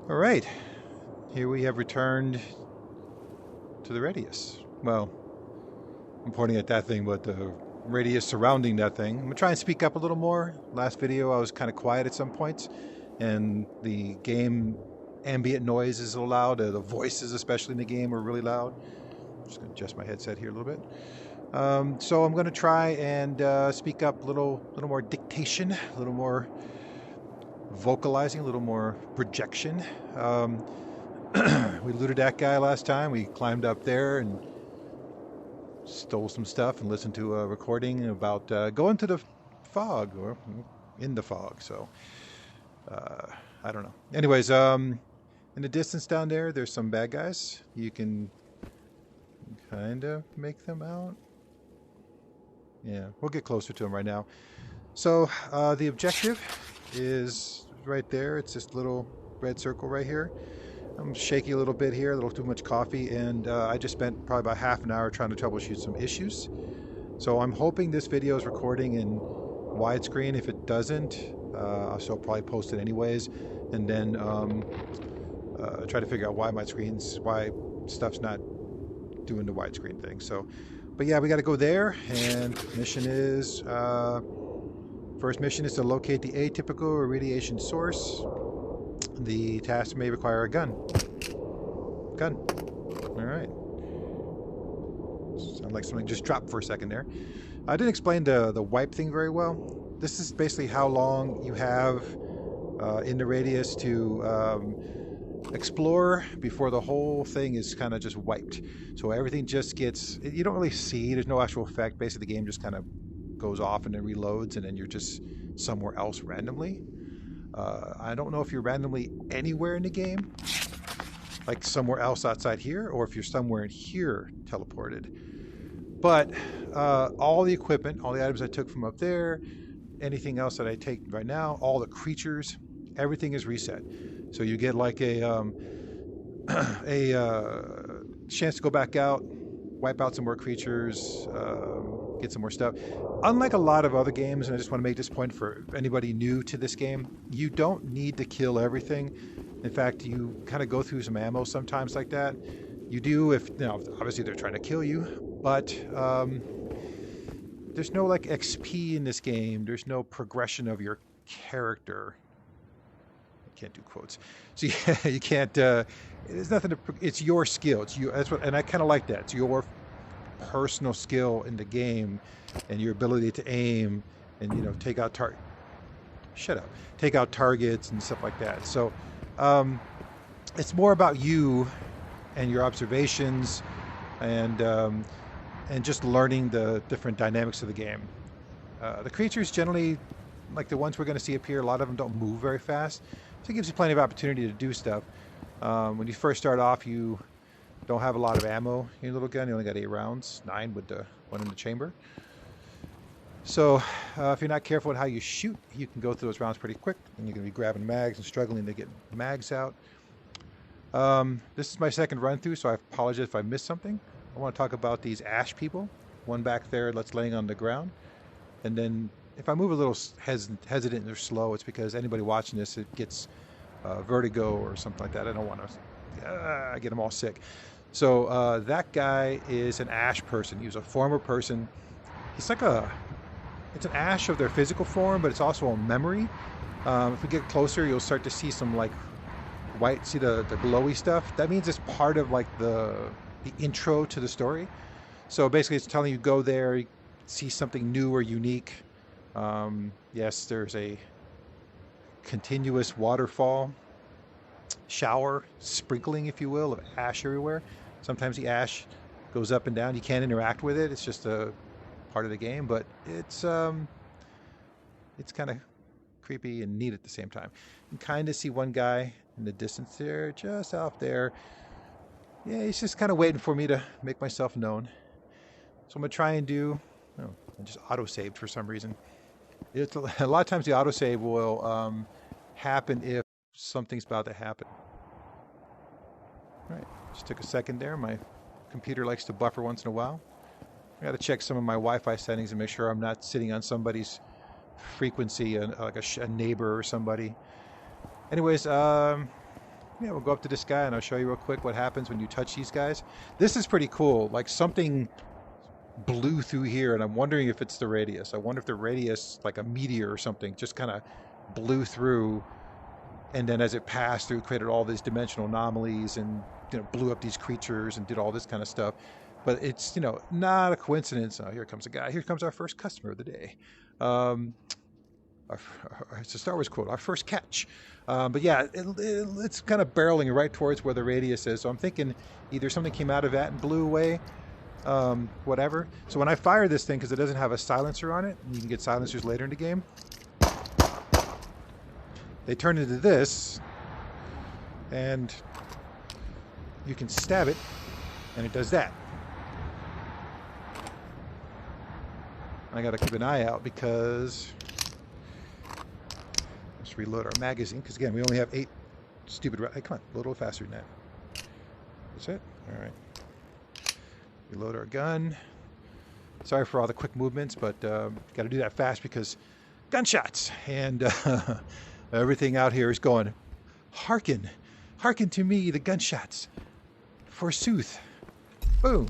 All right, here we have returned to the radius. Well, I'm pointing at that thing, but the radius surrounding that thing. I'm gonna try and speak up a little more. Last video I was kind of quiet at some points, and the game ambient noise is loud. The voices, especially in the game, are really loud. I'm just gonna adjust my headset here a little bit. So I'm gonna try and speak up a little more dictation, a little more vocalizing, a little more projection. We looted that guy last time. We climbed up there and stole some stuff and listened to a recording about going to the fog or in the fog. So I don't know. Anyways, in the distance down there, there's some bad guys. You can kind of make them out. Yeah, we'll get closer to them right now. So the objective is right there. It's this little red circle right here. I'm shaky a little bit here, a little too much coffee, and I just spent probably about half an hour trying to troubleshoot some issues. So I'm hoping this video is recording in widescreen. If it doesn't, I'll probably post it anyways, and then try to figure out why stuff's not doing the widescreen thing. So, but yeah, we got to go there, and mission is first mission is to locate the atypical irradiation source. The task may require a gun. Gun. All right. Sounds like something just dropped for a second there. I didn't explain the wipe thing very well. This is basically how long you have in the radius to explore before the whole thing is kind of just wiped. So everything just gets, you don't really see, there's no actual effect. Basically the game just kind of goes off and then reloads, and then you're just somewhere else randomly. I don't know if you're randomly anywhere in the game, like somewhere else outside here, or if you're somewhere in here teleported. But all the equipment, all the items I took from up there, anything else that I take right now, all the creatures, everything is reset. So you get like a chance to go back out, wipe out some more creatures, get some more stuff. Unlike a lot of other games, and I just want to make this point for anybody new to this game, you don't need to kill everything. In fact, you kind of go through some ammo sometimes like that. You do if, you know, obviously they're trying to kill you, but there's no like XP in this game. There's no progression of your character. I can't do quotes. So yeah, you can't, there's nothing to, it's your skill. It's you, that's what, and I kind of like that. It's your personal skill in the game and your ability to aim and, you know, take out targets and stuff like that. So it's more about you and your observations and just learning the different dynamics of the game. The creatures generally, like the ones we're going to see up here, a lot of them don't move very fast, so it gives you plenty of opportunity to do stuff. When you first start off, you don't have a lot of ammo in your little gun. You only got 8 rounds, 9 with the one in the chamber. So if you're not careful with how you shoot, you can go through those rounds pretty quick, and you're going to be grabbing mags and struggling to get mags out. This is my second run through, so I apologize if I missed something. I want to talk about these ash people. One back there that's laying on the ground. And then if I move a little hesitant or slow, it's because anybody watching this, it gets vertigo or something like that. I don't want to get them all sick. So that guy is an ash person. He was a former person. He's like it's an ash of their physical form, but it's also a memory. If we get closer, you'll start to see some like white, see the glowy stuff. That means it's part of like the intro to the story. So basically it's telling you go there, see something new or unique. Yes, there's a continuous waterfall, shower, sprinkling, if you will, of ash everywhere. Sometimes the ash goes up and down. You can't interact with it. It's just a part of the game, but it's kind of creepy and neat at the same time. You can kind of see one guy in the distance there, just out there. Yeah, he's just kind of waiting for me to make myself known. So I'm going to try and do, oh, I just auto-saved for some reason. It's a lot of times the autosave will happen if something's about to happen. All right, just took a second there. My computer likes to buffer once in a while. I got to check some of my Wi-Fi settings and make sure I'm not sitting on somebody's frequency, like a neighbor or somebody. Anyways, Yeah, we'll go up to this guy and I'll show you real quick what happens when you touch these guys. This is pretty cool. Like something blew through here and I'm wondering if it's the radius. I wonder if the radius, like a meteor or something, just kind of blew through, and then as it passed through, created all these dimensional anomalies and, you know, blew up these creatures and did all this kind of stuff. But it's, you know, not a coincidence. Oh, here comes a guy. Here comes our first customer of the day. It's a Star Wars quote, our first catch. But yeah, it's kind of barreling right towards where the radius is. So I'm thinking either something came out of that and blew away, whatever. So when I fire this thing, because it doesn't have a silencer on it, and you can get silencers later in the game, they turn into this, and you can stab it, and it does that. I gotta keep an eye out because let's reload our magazine, because again, we only have 8 stupid. Hey, come on, a little faster than that. That's it. All right. Reload our gun. Sorry for all the quick movements, but got to do that fast because gunshots and everything out here is going. Hearken, hearken to me, the gunshots. Forsooth. Boom.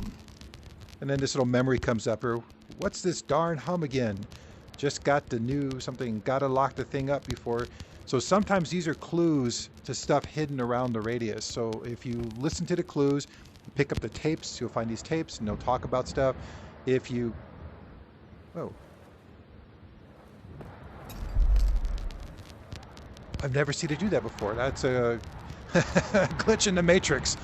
And then this little memory comes up, or what's this darn hum again? Just got the new something, gotta lock the thing up before. So sometimes these are clues to stuff hidden around the radius. So if you listen to the clues, pick up the tapes, you'll find these tapes and they'll talk about stuff. If you, whoa. I've never seen it do that before. That's a glitch in the matrix.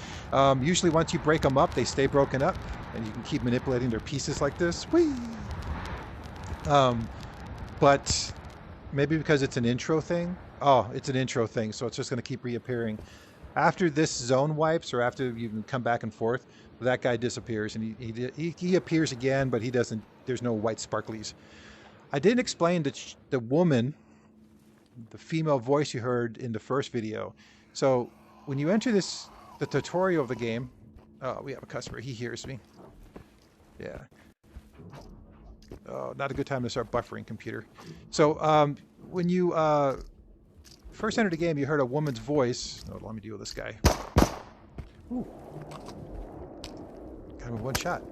Usually once you break them up, they stay broken up and you can keep manipulating their pieces like this. Whee! But maybe because it's an intro thing. Oh, it's an intro thing, so it's just going to keep reappearing. After this zone wipes, or after you can come back and forth, that guy disappears, and he appears again, but he doesn't. There's no white sparklies. I didn't explain that the woman, the female voice you heard in the first video. So when you enter the tutorial of the game, oh, we have a customer. He hears me. Yeah. Oh, not a good time to start buffering, computer. So when you first entered the game, you heard a woman's voice. Oh, let me deal with this guy. Ooh. Got him with one shot.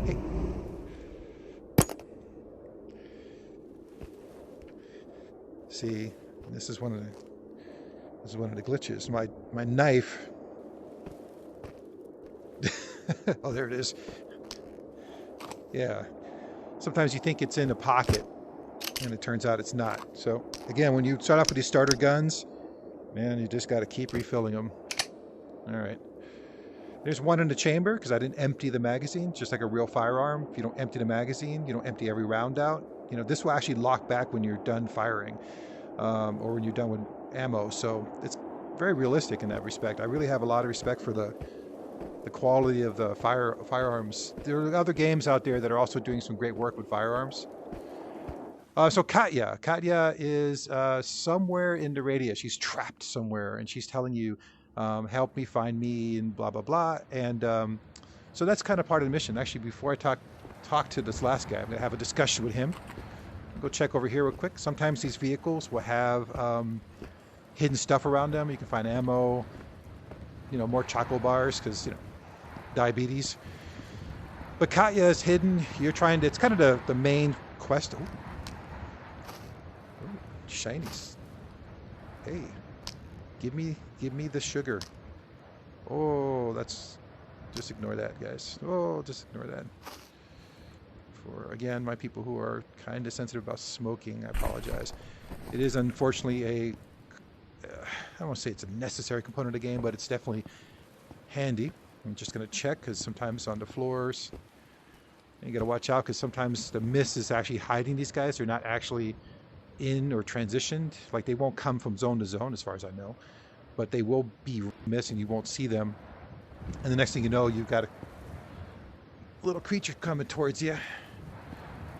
Hey. See, this is one of the glitches. My knife. Oh, there it is. Yeah. Sometimes you think it's in a pocket, and it turns out it's not. So, again, when you start off with these starter guns, man, you just got to keep refilling them. All right. There's one in the chamber, because I didn't empty the magazine, just like a real firearm. If you don't empty the magazine, you don't empty every round out. You know, this will actually lock back when you're done firing, or when you're done with ammo. So it's very realistic in that respect. I really have a lot of respect for the quality of the firearms. There are other games out there that are also doing some great work with firearms. So Katya is somewhere in the radius. She's trapped somewhere, and she's telling you, help me, find me, and blah, blah, blah. And so that's kind of part of the mission. Actually, before I talk to this last guy, I'm going to have a discussion with him. Go check over here real quick. Sometimes these vehicles will have hidden stuff around them. You can find ammo, you know, more choco bars, because, you know, diabetes. But Katya is hidden. You're trying to, it's kind of the main quest. Ooh. Ooh, shinies. Hey, give me the sugar. Oh, that's, just ignore that, guys. Oh, just ignore that. For, again, my people who are kind of sensitive about smoking, I apologize. It is unfortunately I don't want to say it's a necessary component of the game, but it's definitely handy. I'm just going to check, because sometimes on the floors, you got to watch out, because sometimes the mist is actually hiding these guys. They're not actually in or transitioned. Like, they won't come from zone to zone, as far as I know, but they will be missing. You won't see them, and the next thing you know, you've got a little creature coming towards you.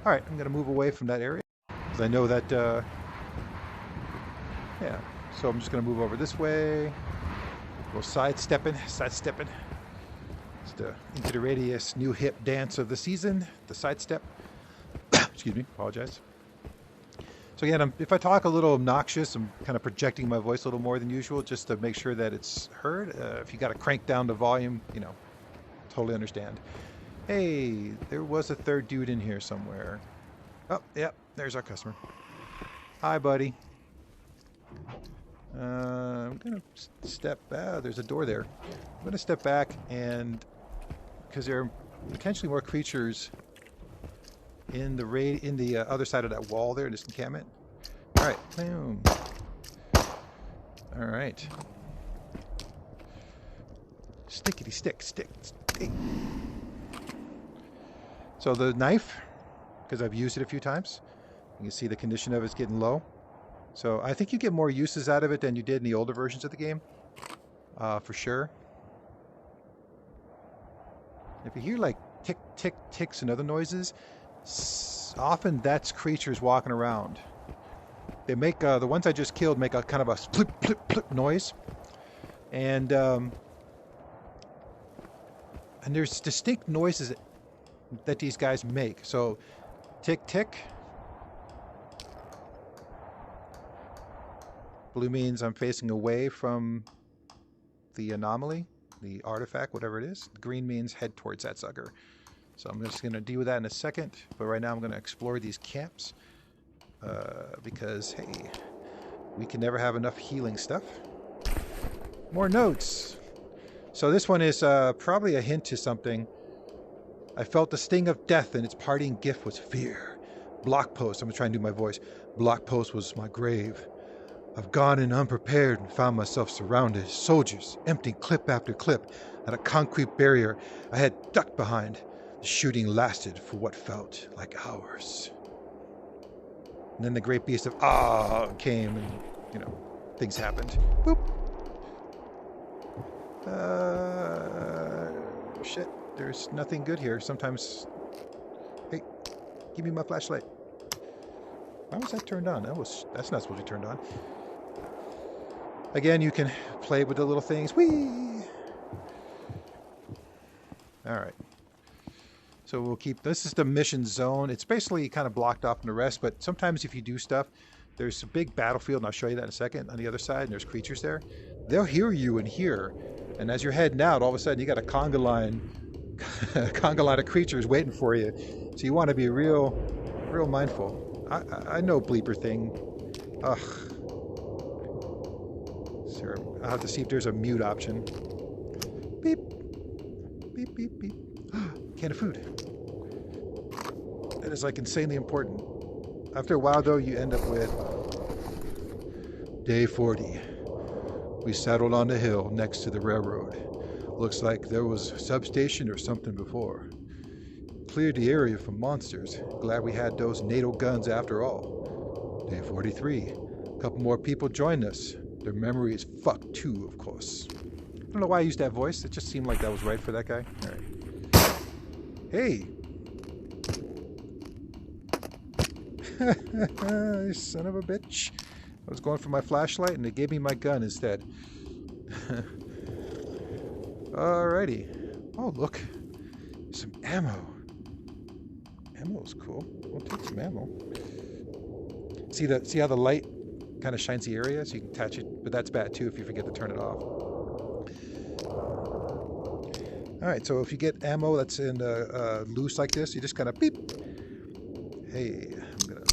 All right, I'm going to move away from that area, because I know that yeah. So I'm just going to move over this way. Go sidestepping. It's the into the radius new hip dance of the season, the sidestep. Excuse me, apologize. So again, if I talk a little obnoxious, I'm kind of projecting my voice a little more than usual just to make sure that it's heard. If you got to crank down the volume, you know, totally understand. Hey, there was a third dude in here somewhere. Oh, yep, there's our customer. Hi, buddy. I'm gonna step back. There's a door there. I'm gonna step back, and because there are potentially more creatures in the other side of that wall there, this encampment. All right, boom. All right. Stickity stick. So the knife, because I've used it a few times, you can see the condition of it's getting low. So I think you get more uses out of it than you did in the older versions of the game, for sure. If you hear like tick, tick, ticks and other noises, often that's creatures walking around. They make, the ones I just killed make a kind of a plip, plip, plip noise. And there's distinct noises that these guys make. So tick, tick. Blue means I'm facing away from the anomaly, the artifact, whatever it is. Green means head towards that sucker. So I'm just going to deal with that in a second. But right now I'm going to explore these camps. Because, hey, we can never have enough healing stuff. More notes. So this one is probably a hint to something. I felt the sting of death, and its parting gift was fear. Block post. I'm going to try and do my voice. Block post was my grave. I've gone in unprepared and found myself surrounded. Soldiers, emptying clip after clip at a concrete barrier I had ducked behind. The shooting lasted for what felt like hours. And then the great beast of came, and, you know, things happened. Boop. Shit. There's nothing good here. Sometimes... Hey, give me my flashlight. Why was that turned on? That's not supposed to be turned on. Again, you can play with the little things. Whee! Alright. So we'll keep... This is the mission zone. It's basically kind of blocked off from the rest, but sometimes if you do stuff, there's a big battlefield, and I'll show you that in a second, on the other side, and there's creatures there. They'll hear you in here, and as you're heading out, all of a sudden you got a conga line of creatures waiting for you. So you want to be real mindful. I know bleeper thing. Ugh. Sure. I'll have to see if there's a mute option. Beep. Beep, beep, beep. Can of food. That is like insanely important. After a while though, you end up with day 40. We settled on the hill next to the railroad. Looks like there was a substation or something before. Cleared the area from monsters. Glad we had those NATO guns after all. Day 43. A couple more people joined us. Their memory is fucked too, of course. I don't know why I used that voice. It just seemed like that was right for that guy. All right. Hey! You son of a bitch. I was going for my flashlight and they gave me my gun instead. Alrighty. Oh, look. Some ammo. Ammo's cool. We'll take some ammo. See how the light kind of shines the area so you can attach it, but that's bad too if you forget to turn it off. Alright, so if you get ammo that's in loose like this, you just kind of beep. Hey, I'm gonna...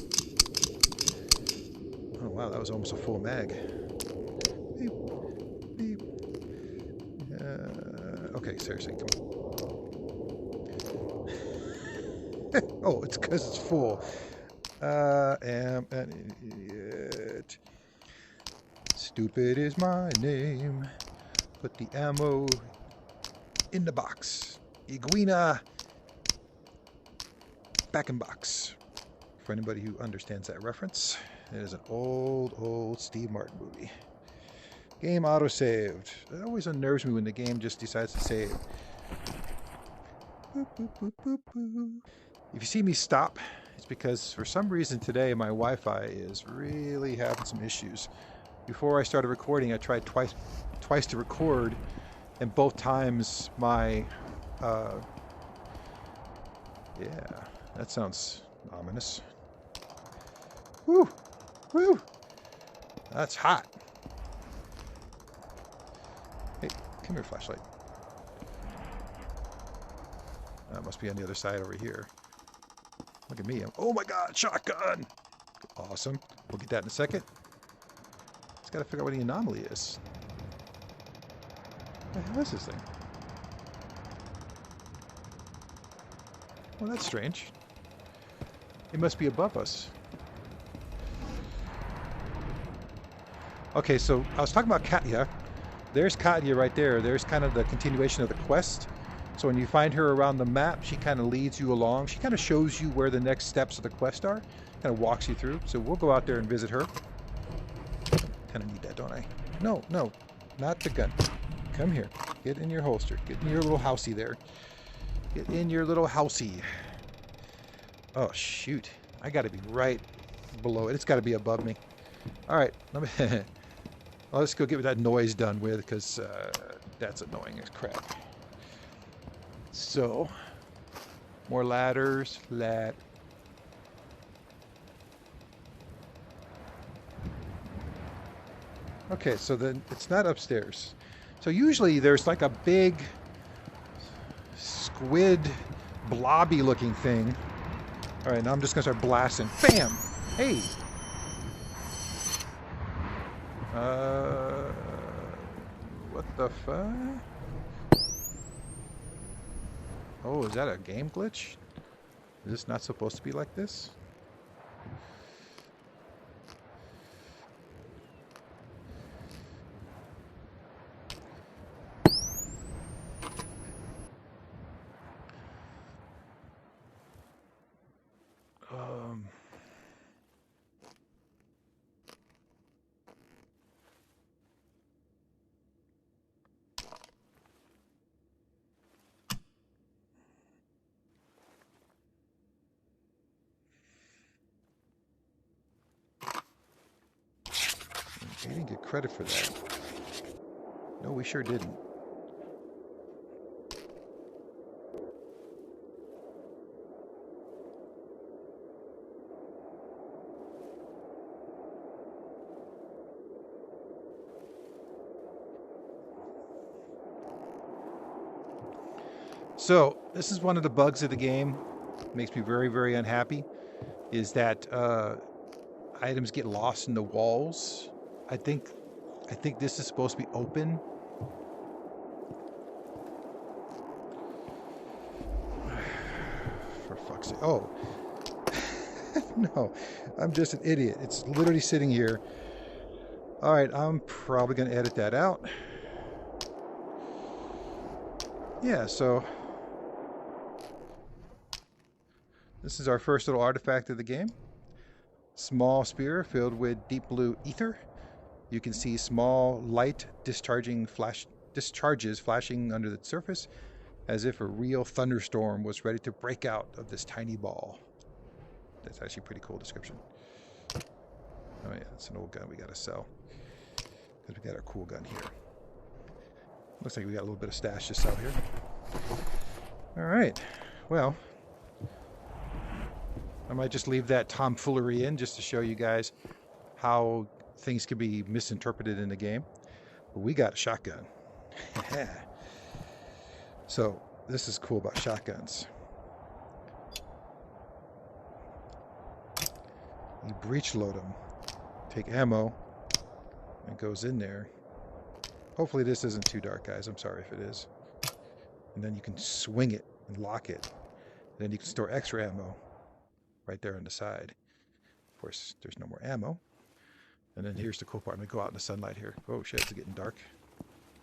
Oh wow, that was almost a full mag. Beep, beep. Okay, seriously, come on. Oh, it's because it's full. Am an idiot. Stupid is my name. Put the ammo in the box. Iguana back in box. For anybody who understands that reference, it is an old Steve Martin movie. Game auto-saved. It always unnerves me when the game just decides to save. Boop, boop, boop, boop, boop. If you see me stop, it's because for some reason today my Wi-Fi is really having some issues. Before I started recording, I tried twice to record, and both times my yeah, that sounds ominous. Whew. Woo! That's hot. Hey, come here, flashlight. That must be on the other side over here. Look at me. Oh my god, shotgun! Awesome. We'll get that in a second. Just gotta figure out what the anomaly is. What the hell is this thing? Well, that's strange. It must be above us. Okay, so I was talking about Katya. There's Katya right there. There's kind of the continuation of the quest. So when you find her around the map, she kind of leads you along. She kind of shows you where the next steps of the quest are. Kind of walks you through. So we'll go out there and visit her. Kind of need that, don't I? No, no, not the gun. Come here. Get in your holster. Get in your little housey there. Get in your little housey. Oh, shoot. I got to be right below it. It's got to be above me. All right. Let's go get that noise done with, because that's annoying as crap. So, more ladders. Okay, so then it's not upstairs. So usually there's like a big squid blobby looking thing. All right, now I'm just gonna start blasting. Bam! Hey! What the fuck? Oh, is that a game glitch? Is this not supposed to be like this? We didn't get credit for that. No, we sure didn't. So, this is one of the bugs of the game. Makes me very, very unhappy. Is that items get lost in the walls. I think this is supposed to be open. For fuck's sake. Oh. No. I'm just an idiot. It's literally sitting here. Alright, I'm probably going to edit that out. Yeah, so this is our first little artifact of the game. Small spear filled with deep blue ether. You can see small light discharges flashing under the surface, as if a real thunderstorm was ready to break out of this tiny ball. That's actually a pretty cool description. Oh yeah, that's an old gun we gotta sell, because we got our cool gun here. Looks like we got a little bit of stash to sell here. All right, well, I might just leave that tomfoolery in just to show you guys how things can be misinterpreted in the game. But we got a shotgun. So this is cool about shotguns. You breech load them, take ammo, and it goes in there. Hopefully this isn't too dark, guys. I'm sorry if it is. And then you can swing it and lock it. And then you can store extra ammo right there on the side. Of course, there's no more ammo. And then here's the cool part. I'm gonna go out in the sunlight here. Oh shit, it's getting dark.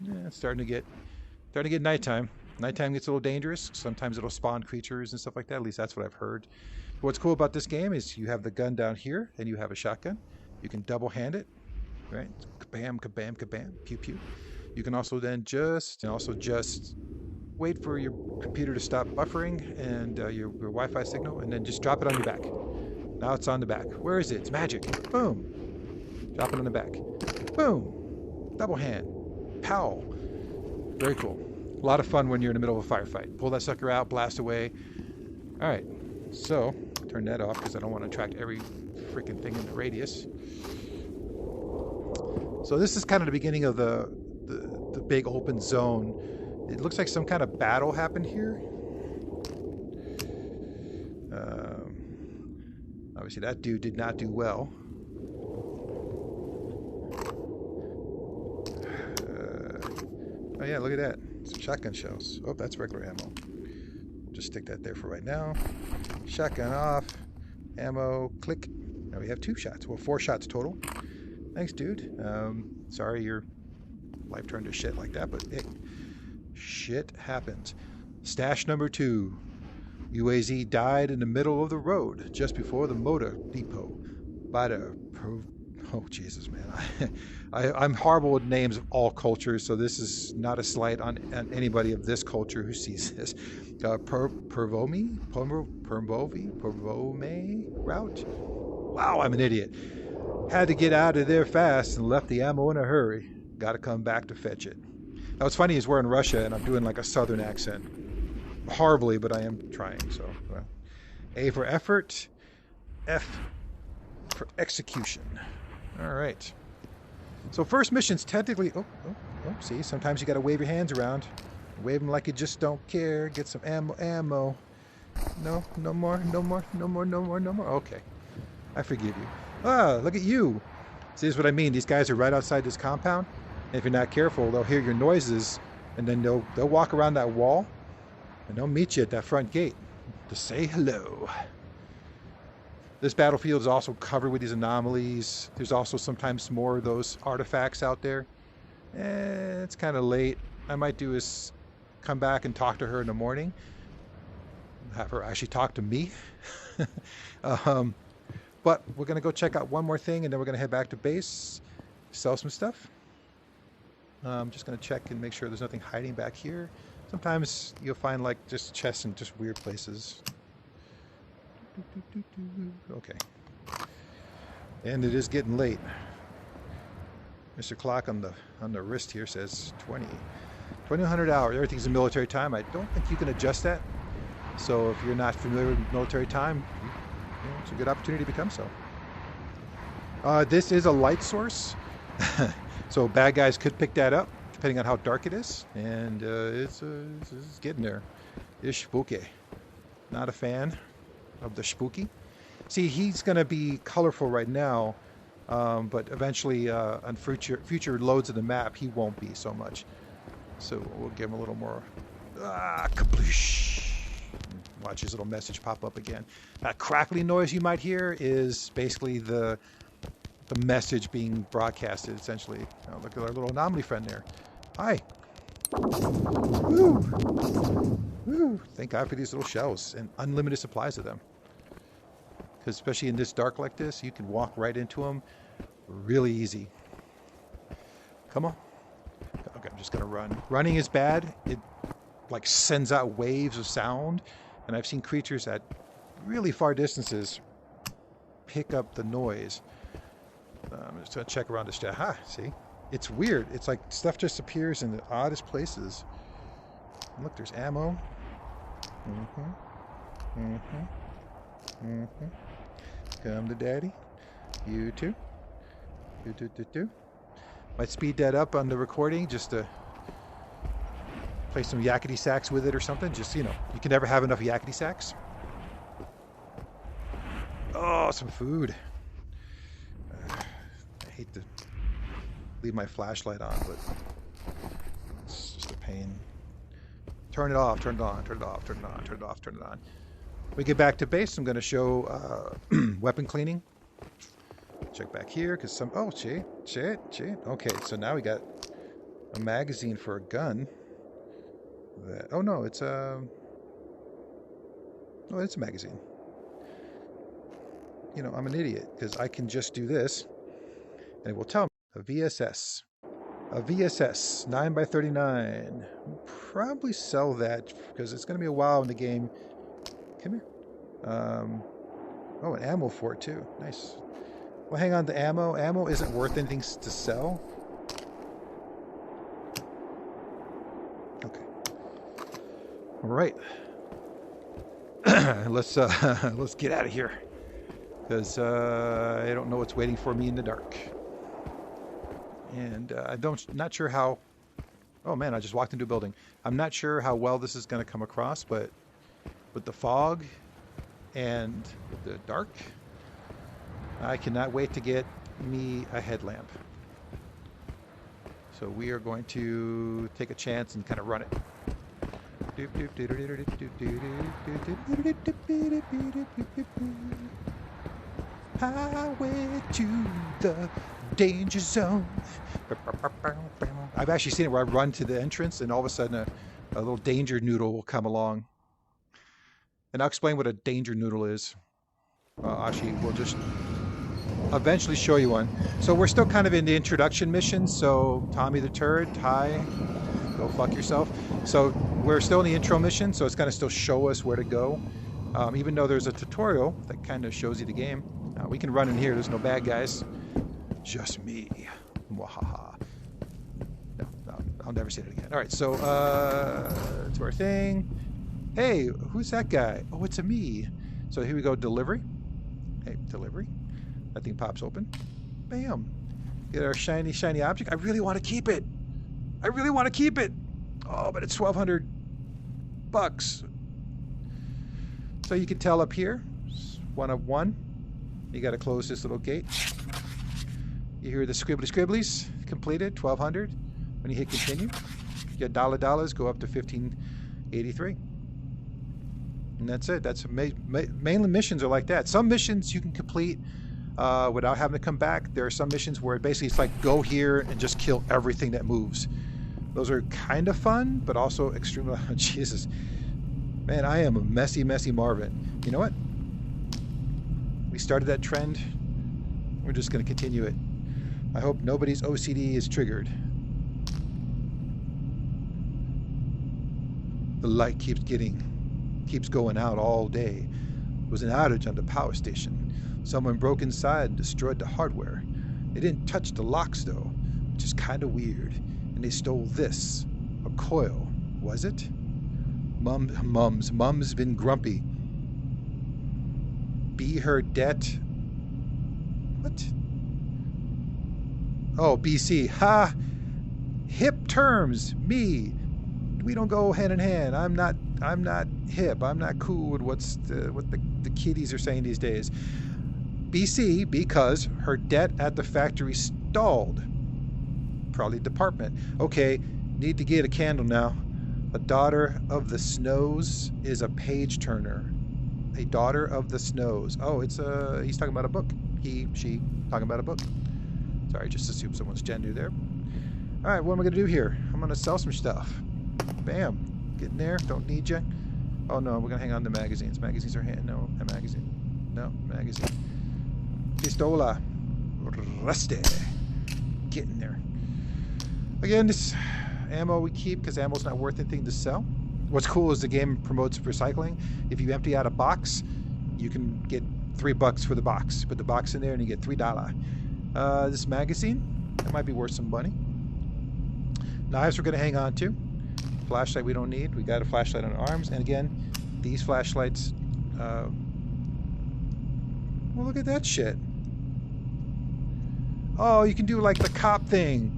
Yeah, it's starting to get nighttime. Nighttime gets a little dangerous. Sometimes it'll spawn creatures and stuff like that. At least that's what I've heard. But what's cool about this game is you have the gun down here, and you have a shotgun. You can double hand it, right? Kabam, kabam, kabam, pew pew. You can also then just wait for your computer to stop buffering and your Wi-Fi signal, and then just drop it on your back. Now it's on the back. Where is it? It's magic. Boom. Drop it on the back. Boom. Double hand. Pow. Very cool. A lot of fun when you're in the middle of a firefight. Pull that sucker out, blast away. All right. So, turn that off because I don't want to attract every freaking thing in the radius. So this is kind of the beginning of the big open zone. It looks like some kind of battle happened here. Obviously that dude did not do well. Oh yeah, look at that. Some shotgun shells. Oh, that's regular ammo. Just stick that there for right now. Shotgun off. Ammo. Click. Now we have 2 shots. Well, 4 shots total. Thanks, dude. Sorry your life turned to shit like that, but hey, shit happens. Stash number 2. UAZ died in the middle of the road just before the motor depot by the... Oh, Jesus, man. I'm horrible with names of all cultures, so this is not a slight on anybody of this culture who sees this. Pervome route? Wow, I'm an idiot. Had to get out of there fast and left the ammo in a hurry. Got to come back to fetch it. Now, what's funny is we're in Russia, and I'm doing like a southern accent. Horribly, but I am trying, so... Well. A for effort. F for execution. All right. So first mission's technically... Oh, see, sometimes you got to wave your hands around. Wave them like you just don't care. Get some ammo. No more. Okay. I forgive you. Ah, look at you. See, this is what I mean. These guys are right outside this compound. And if you're not careful, they'll hear your noises, and then they'll walk around that wall, and they'll meet you at that front gate to say hello. This battlefield is also covered with these anomalies. There's also sometimes more of those artifacts out there. It's kind of late. I might do is come back and talk to her in the morning. Have her actually talk to me. But we're going to go check out one more thing, and then we're going to head back to base, sell some stuff. I'm just going to check and make sure there's nothing hiding back here. Sometimes you'll find like just chests in just weird places. Okay. And it is getting late. Mr. Clock on the wrist here says 2100 hours. Everything's in military time. I don't think you can adjust that. So if you're not familiar with military time, it's a good opportunity to become so. This is a light source. So bad guys could pick that up depending on how dark it is. And it's getting there. It's spooky. Not a fan of the spooky. See, he's going to be colorful right now, but eventually on future loads of the map, he won't be so much. So we'll give him a little more. Kabloosh. Watch his little message pop up again. That crackling noise you might hear is basically the message being broadcasted, essentially. Oh, look at our little anomaly friend there. Hi. Woo. Woo. Thank God for these little shells and unlimited supplies of them. Because especially in this dark like this, you can walk right into them really easy. Come on. Okay, I'm just going to run. Running is bad. It like sends out waves of sound. And I've seen creatures at really far distances pick up the noise. I'm just going to check around this. Aha, see? It's weird. It's like stuff just appears in the oddest places. Look, there's ammo. Come to daddy. You too. You. Might speed that up on the recording just to play some yakety sax with it or something. Just, you can never have enough yakety sax. Oh, some food. I hate to leave my flashlight on, but it's just a pain. Turn it off, turn it on, turn it off, turn it on, turn it off, turn it on. When we get back to base, I'm going to show weapon cleaning. Check back here, because oh, shit. Okay, so now we got a magazine for a gun. Oh no, it's a magazine. I'm an idiot because I can just do this and it will tell me a VSS 9x39. We'll probably sell that because it's going to be a while in the game. Come here. Oh, an ammo for it too. Nice. Well, hang on to ammo. Ammo isn't worth anything to sell. Okay. All right. Let's get out of here. because I don't know what's waiting for me in the dark. And not sure how. Oh man, I just walked into a building. I'm not sure how well this is going to come across, but with the fog and with the dark, I cannot wait to get me a headlamp. So we are going to take a chance and kind of run it. Highway to the danger zone. I've actually seen it where I run to the entrance and all of a sudden a little danger noodle will come along. And I'll explain what a danger noodle is. Actually, we'll just eventually show you one. So we're still kind of in the introduction mission. So Tommy the Turd, hi, go fuck yourself. So we're still in the intro mission, so it's going to still show us where to go. Even though there's a tutorial that kind of shows you the game. We can run in here, there's no bad guys. Just me. Mwahaha. No, I'll never say that again. Alright, so to our thing. Hey, who's that guy? Oh, it's a me. So here we go, delivery. Hey, delivery. That thing pops open. Bam. Get our shiny, shiny object. I really want to keep it. I really want to keep it. Oh, but it's $1,200. So you can tell up here, one of one. You got to close this little gate. You hear the scribbly scribblies. Completed, 1,200. When you hit continue, you get dollars go up to 1,583. And that's it. That's mainly missions are like that. Some missions you can complete without having to come back. There are some missions where basically it's like go here and just kill everything that moves. Those are kind of fun, but also extremely. Jesus, man, I am a messy Marvin. You know what? We started that trend. We're just going to continue it. I hope nobody's OCD is triggered. The light keeps going out all day. There was an outage on the power station. Someone broke inside and destroyed the hardware. They didn't touch the locks though, which is kind of weird. And they stole this, a coil. Was it? Mum's been grumpy. Be her debt. What? Oh, BC. Ha! Hip terms. Me. We don't go hand in hand. I'm not hip. I'm not cool with what the kiddies are saying these days. BC because her debt at the factory stalled. Probably department. Okay, need to get a candle now. A daughter of the snows is a page turner. A daughter of the snows. Oh, it's he's talking about a book. He, she, talking about a book. Sorry, just assume someone's gender there. All right, what am I gonna do here? I'm gonna sell some stuff. Bam, get in there. Don't need you. Oh no, we're gonna hang on to magazines. Magazines are no, a magazine. No, magazine. Pistola. Rusty. Get in there. Again, this ammo we keep because ammo's not worth anything to sell. What's cool is the game promotes recycling. If you empty out a box, you can get $3 for the box. Put the box in there and you get $3. This magazine, that might be worth some money. Knives we're going to hang on to. Flashlight we don't need. We got a flashlight on our arms. And again, these flashlights. Well, look at that shit. Oh, you can do like the cop thing.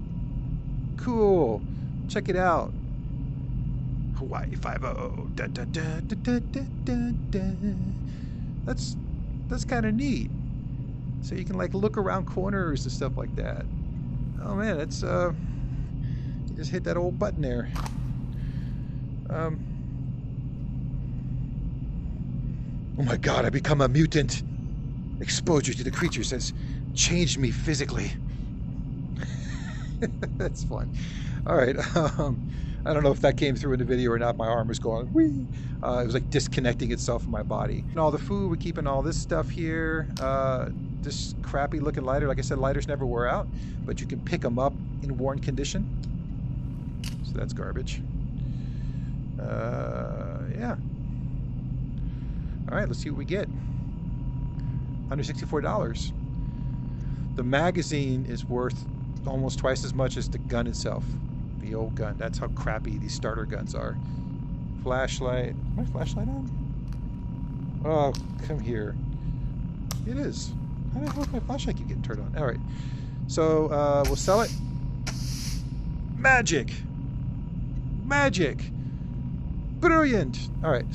Cool. Check it out. Hawaii 5-0. Da, da, da, da, da, da, da. That's kind of neat. So you can like look around corners and stuff like that. Oh man, that's you just hit that old button there. Oh my god, I become a mutant. Exposure to the creatures has changed me physically. That's fun. All right. I don't know if that came through in the video or not. My arm was going, whee! It was like disconnecting itself from my body. And all the food, we're keeping all this stuff here. This crappy looking lighter. Like I said, lighters never wear out, but you can pick them up in worn condition. So that's garbage. Yeah. All right, let's see what we get. $164. The magazine is worth almost twice as much as the gun itself. The old gun. That's how crappy these starter guns are. Flashlight. My flashlight on? Oh, come here. It is. How the hell is my flashlight keep getting turned on? All right. So we'll sell it. Magic. Magic. Brilliant. All right.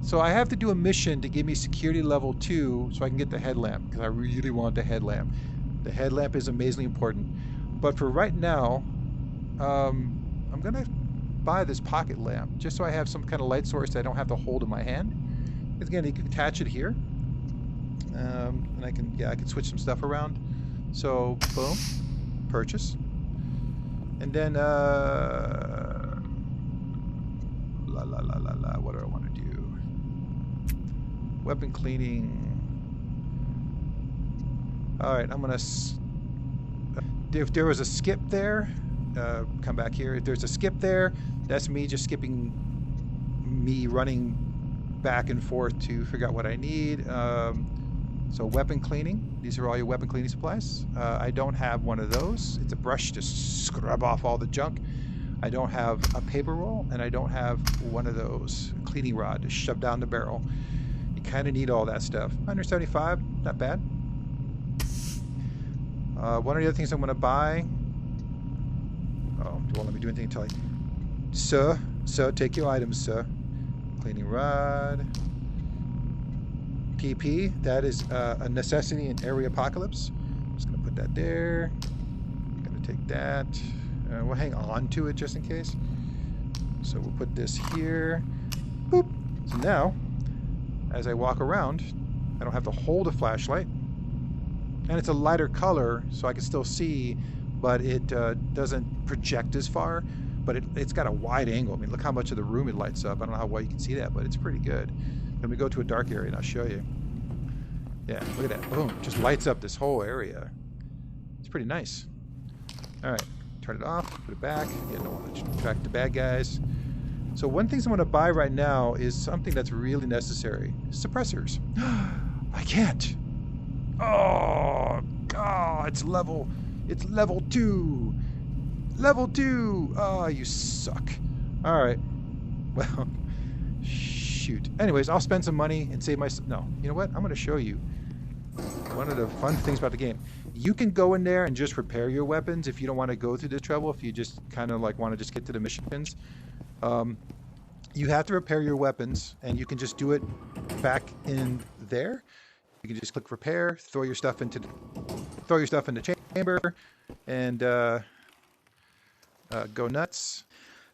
So I have to do a mission to give me security level 2 so I can get the headlamp because I really want the headlamp. The headlamp is amazingly important. But for right now, I'm going to buy this pocket lamp just so I have some kind of light source that I don't have to hold in my hand. Because again, you can attach it here. And I can switch some stuff around. So, boom, purchase. And then, what do I want to do? Weapon cleaning. All right, I'm gonna. If there was a skip there, come back here. If there's a skip there, that's me just skipping. Me running back and forth to figure out what I need. So weapon cleaning. These are all your weapon cleaning supplies. I don't have one of those. It's a brush to scrub off all the junk. I don't have a paper roll, and I don't have one of those cleaning rod to shove down the barrel. You kind of need all that stuff. 175, not bad. One of the other things I'm going to buy. Oh, it won't let me do anything until I. Sir, take your items, sir. Cleaning rod. PP, that is a necessity in area apocalypse. I'm just going to put that there. I'm going to take that. We'll hang on to it just in case. So we'll put this here. Boop. So now, as I walk around, I don't have to hold a flashlight. And it's a lighter color, so I can still see, but it doesn't project as far. But it's got a wide angle. I mean, look how much of the room it lights up. I don't know how well you can see that, but it's pretty good. Let me go to a dark area and I'll show you. Yeah, look at that. Boom. Just lights up this whole area. It's pretty nice. All right. Turn it off. Put it back. Yeah, don't want to attract the bad guys. So one thing I'm going to buy right now is something that's really necessary. Suppressors. I can't. Oh, God. It's level 2. Level 2. Oh, you suck. All right. Well, shoot. Anyways, I'll spend some money and save myself. No, you know what? I'm going to show you one of the fun things about the game. You can go in there and just repair your weapons if you don't want to go through the trouble. If you just kind of like want to just get to the missions, you have to repair your weapons, and you can just do it back in there. You can just click repair, throw your stuff into the chamber, and go nuts.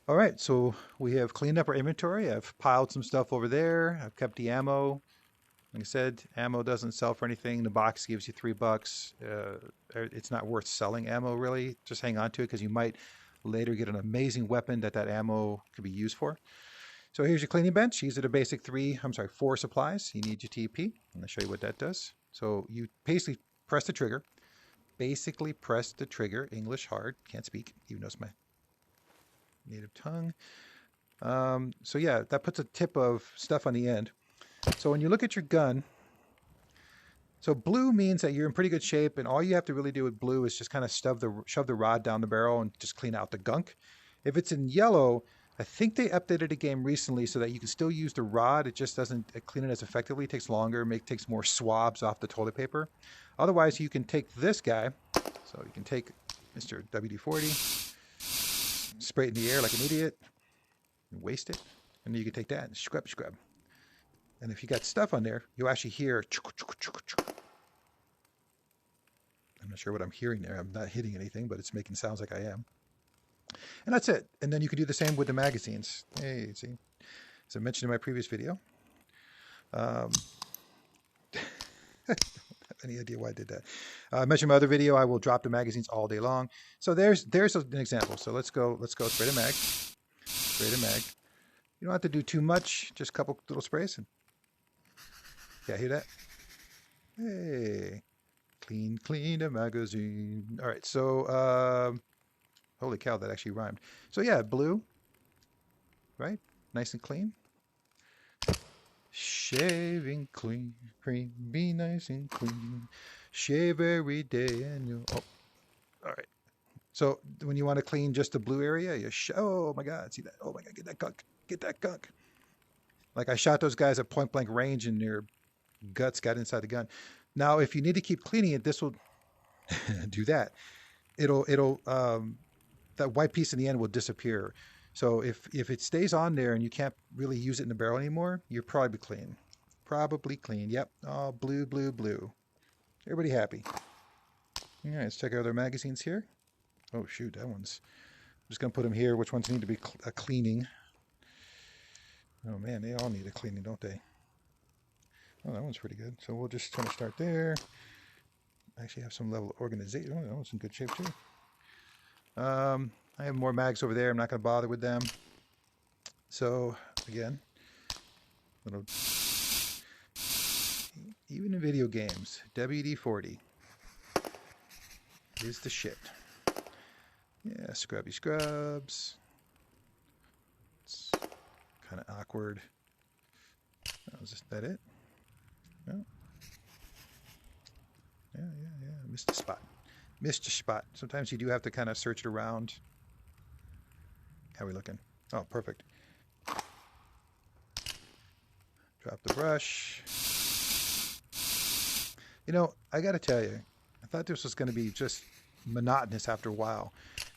All right, so we have cleaned up our inventory. I've piled some stuff over there. I've kept the ammo. Like I said, ammo doesn't sell for anything. The box gives you $3. It's not worth selling ammo, really. Just hang on to it because you might later get an amazing weapon that ammo could be used for. So here's your cleaning bench. These are the basic 4 supplies. You need your TP. I'm going to show you what that does. So you basically press the trigger. English hard. Can't speak, even though it's my native tongue. So yeah, that puts a tip of stuff on the end. So when you look at your gun, so blue means that you're in pretty good shape, and all you have to really do with blue is just kind of shove the rod down the barrel and just clean out the gunk. If it's in yellow, I think they updated the game recently so that you can still use the rod. It just doesn't clean it as effectively. It takes longer, takes more swabs off the toilet paper. Otherwise, you can take this guy. So you can take Mr. WD-40, spray it in the air like an idiot, and waste it. And then you can take that and scrub. And if you got stuff on there, you'll actually hear. I'm not sure what I'm hearing there. I'm not hitting anything, but it's making sounds like I am. And that's it. And then you can do the same with the magazines. Hey, see, as I mentioned in my previous video. I don't have any idea why I did that. I mentioned in my other video, I will drop the magazines all day long. So there's an example. So let's go spray the mag. You don't have to do too much, just a couple little sprays. Yeah, hear that? Hey, clean a magazine. All right, so holy cow, that actually rhymed. So yeah, blue, right? Nice and clean. Shaving clean, be nice and clean. Shave every day and you. Oh, all right. So when you want to clean just the blue area, you oh my God, see that? Oh my God, get that gunk. Like I shot those guys at point blank range and their guts got inside the gun. Now, if you need to keep cleaning it, this will do that. It'll that white piece in the end will disappear. So if it stays on there and you can't really use it in the barrel anymore, you're probably clean. Probably clean. Yep. Oh, blue, blue, blue. Everybody happy. All right, let's check out other magazines here. Oh, shoot, that one's... I'm just going to put them here. Which ones need to be a cleaning? Oh, man, they all need a cleaning, don't they? Oh, that one's pretty good. So we'll just kind of start there. Actually have some level of organization. Oh, that one's in good shape, too. I have more mags over there. I'm not going to bother with them. So, again, little... Even in video games, WD-40 is the shit. Yeah, scrubby scrubs. It's kind of awkward. Oh, is that it? No. Yeah. Missed a spot. Missed a spot. Sometimes you do have to kind of search it around. How are we looking? Oh, perfect. Drop the brush. You know, I got to tell you, I thought this was going to be just monotonous after a while.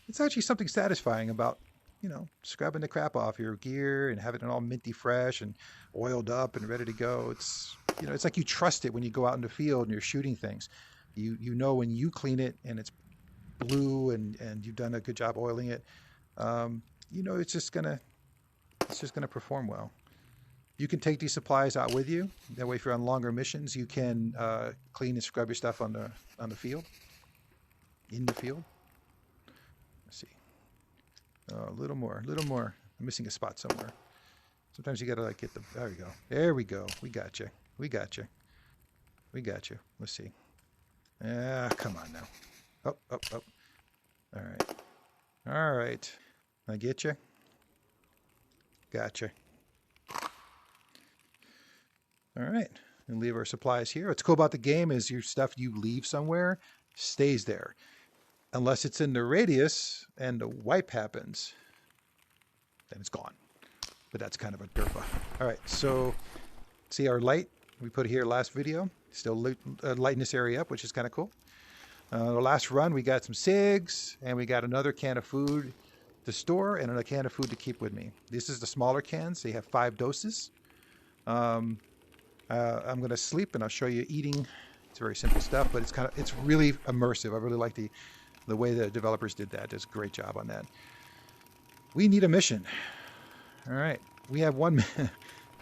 It's actually something satisfying about, you know, scrubbing the crap off your gear and having it all minty fresh and oiled up and ready to go. It's, you know, it's like you trust it when you go out in the field and you're shooting things. You know when you clean it and it's blue and you've done a good job oiling it, you know it's just gonna perform well. You can take these supplies out with you. That way, if you're on longer missions, you can clean and scrub your stuff on the field. In the field. Let's see. Oh, a little more. I'm missing a spot somewhere. Sometimes you gotta like get the. There we go. There we go. We got you. Let's see. Come on now. Up. All right. I get you. Gotcha. All right. And leave our supplies here. What's cool about the game is your stuff you leave somewhere stays there. Unless it's in the radius and the wipe happens, then it's gone. But that's kind of a derpa. All right. So see our light we put here last video. Still lighting this area up, which is kind of cool. The last run, we got some cigs, and we got another can of food to store and a can of food to keep with me. This is the smaller cans. They have 5 doses. I'm going to sleep, and I'll show you eating. It's very simple stuff, but it's really immersive. I really like the way the developers did that. Does a great job on that. We need a mission. All right. We have one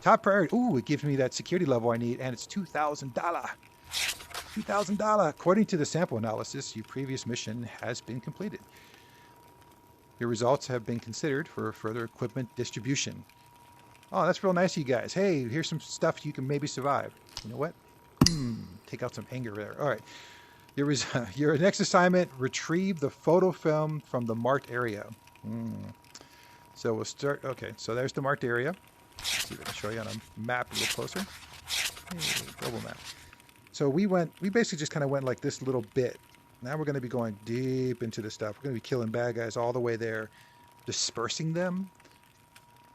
top priority. Ooh, it gives me that security level I need, and it's $2,000. $2,000. According to the sample analysis, your previous mission has been completed. Your results have been considered for further equipment distribution. Oh, that's real nice of you guys. Hey, here's some stuff you can maybe survive. You know what? Take out some anger there. All right. Your next assignment, retrieve the photo film from the marked area. So we'll start. Okay, so there's the marked area. Let's see if I can show you on a map a little closer. Hey, global map. So we basically just kind of went like this little bit. Now we're going to be going deep into the stuff. We're going to be killing bad guys all the way there, dispersing them,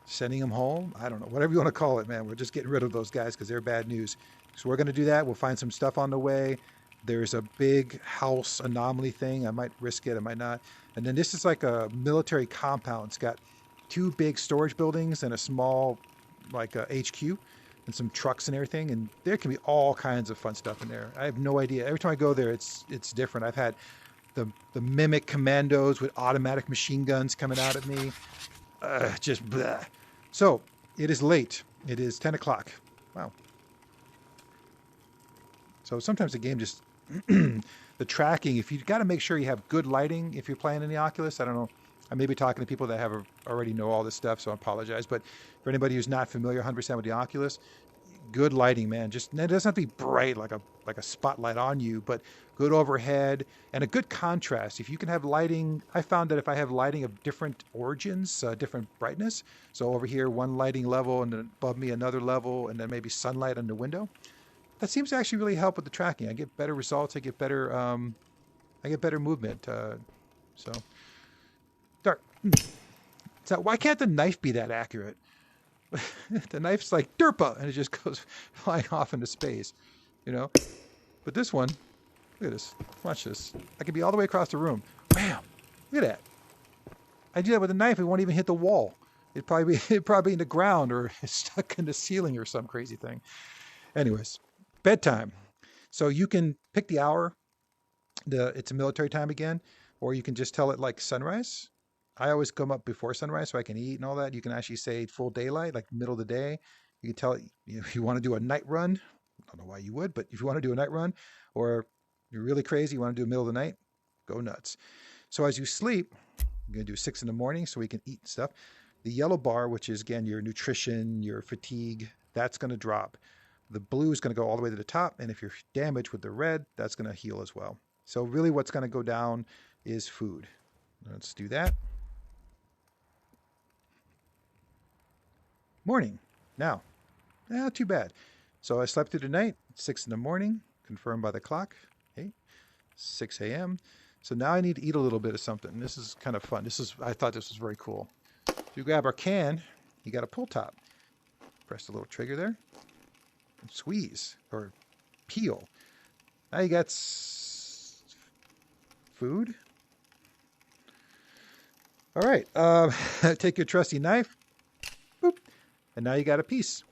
sending them home. I don't know, whatever you want to call it, man. We're just getting rid of those guys because they're bad news. So we're going to do that. We'll find some stuff on the way. There's a big house anomaly thing. I might risk it. I might not. And then this is like a military compound. It's got 2 big storage buildings and a small like a HQ. And some trucks and everything, and there can be all kinds of fun stuff in there. I have no idea. Every time I go there, it's different. I've had the mimic commandos with automatic machine guns coming out at me. Just blah. So it is late. It is 10 o'clock. Wow. So sometimes the game just the tracking. If you've got to make sure you have good lighting if you're playing in the Oculus. I don't know. I may be talking to people that already know all this stuff, so I apologize. But for anybody who's not familiar 100% with the Oculus, good lighting, man. It doesn't have to be bright like a spotlight on you, but good overhead and a good contrast. If you can have lighting, I found that if I have lighting of different origins, different brightness, so over here one lighting level and then above me another level, and then maybe sunlight on the window, that seems to actually really help with the tracking. I get better results. I get better movement. Dark. So why can't the knife be that accurate? The knife's like derpa, and it just goes flying off into space, you know. But this one, look at this. Watch this. I could be all the way across the room. Bam! Look at that. I do that with a knife. It won't even hit the wall. It'd probably be in the ground or stuck in the ceiling or some crazy thing. Anyways, bedtime. So you can pick the hour. It's a military time again, or you can just tell it like sunrise. I always come up before sunrise so I can eat and all that. You can actually say full daylight, like middle of the day. You can tell it, if you want to do a night run. I don't know why you would, but if you want to do a night run, or you're really crazy, you want to do a middle of the night, go nuts. So as you sleep, you're going to do 6 in the morning so we can eat and stuff. The yellow bar, which is, again, your nutrition, your fatigue, that's going to drop. The blue is going to go all the way to the top. And if you're damaged with the red, that's going to heal as well. So really what's going to go down is food. Let's do that. Morning. Now, not too bad. So I slept through the night, 6 in the morning, confirmed by the clock. Hey, 6 a.m. So now I need to eat a little bit of something. This is kind of fun. I thought this was very cool. If you grab our can, you got a pull top. Press the little trigger there. And squeeze or peel. Now you got food. All right. Take your trusty knife. Boop. And now you got a piece.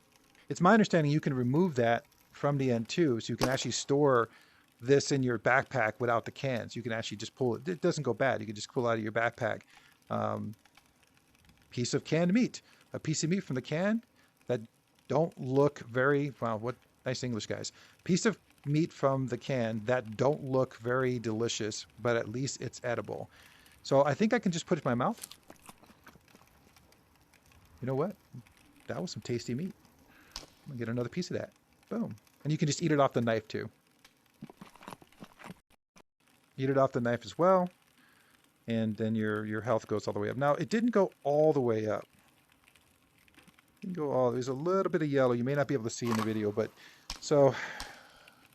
It's my understanding you can remove that from the end too, so you can actually store this in your backpack without the cans. You can actually just pull it. It doesn't go bad. You can just pull it out of your backpack. Piece of canned meat. A piece of meat from the can that don't look very, wow, what nice English, guys. Piece of meat from the can that don't look very delicious, but at least it's edible. So I think I can just put it in my mouth. You know what? That was some tasty meat. I'm gonna get another piece of that. Boom. And you can just eat it off the knife too. Eat it off the knife as well. And then your health goes all the way up. Now, it didn't go all the way up. It didn't go all, there's a little bit of yellow. You may not be able to see in the video, but so,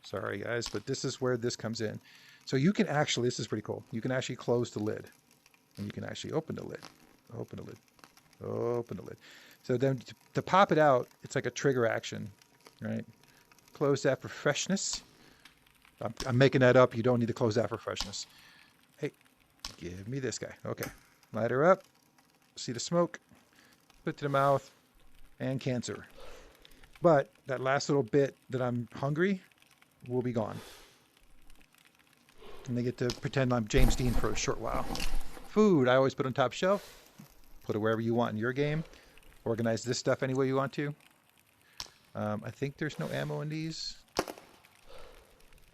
sorry guys, but this is where this comes in. So you can actually, this is pretty cool. You can actually close the lid. And you can actually open the lid. Open the lid. Open the lid. So then to pop it out, it's like a trigger action, right? Close that for freshness. I'm making that up. You don't need to close that for freshness. Hey, give me this guy. Okay. Light her up. See the smoke. Put it to the mouth. And cancer. But that last little bit that I'm hungry will be gone. And they get to pretend I'm James Dean for a short while. Food, I always put on top shelf. Put it wherever you want in your game. Organize this stuff any way you want to. I think there's no ammo in these.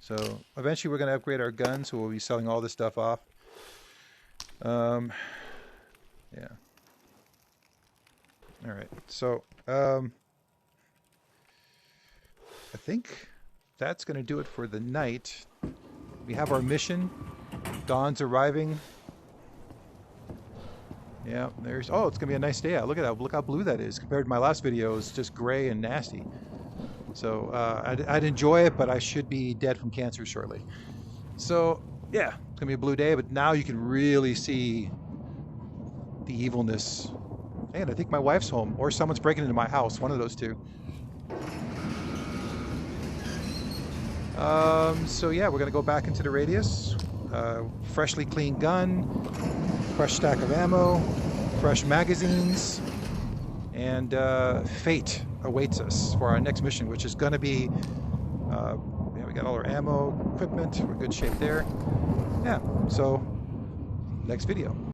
So eventually we're going to upgrade our guns, so we'll be selling all this stuff off. Yeah. All right. So I think that's going to do it for the night. We have our mission. Dawn's arriving. Yeah, there's, oh, it's going to be a nice day out. Look at that. Look how blue that is. Compared to my last video, it's just gray and nasty. So I'd enjoy it, but I should be dead from cancer shortly. So, yeah, it's going to be a blue day, but now you can really see the evilness. And I think my wife's home, or someone's breaking into my house. One of those two. So, yeah, we're going to go back into the radius. Freshly cleaned gun. Fresh stack of ammo, fresh magazines, and fate awaits us for our next mission, which is going to be, yeah, we got all our ammo, equipment, we're in good shape there. Yeah, so next video.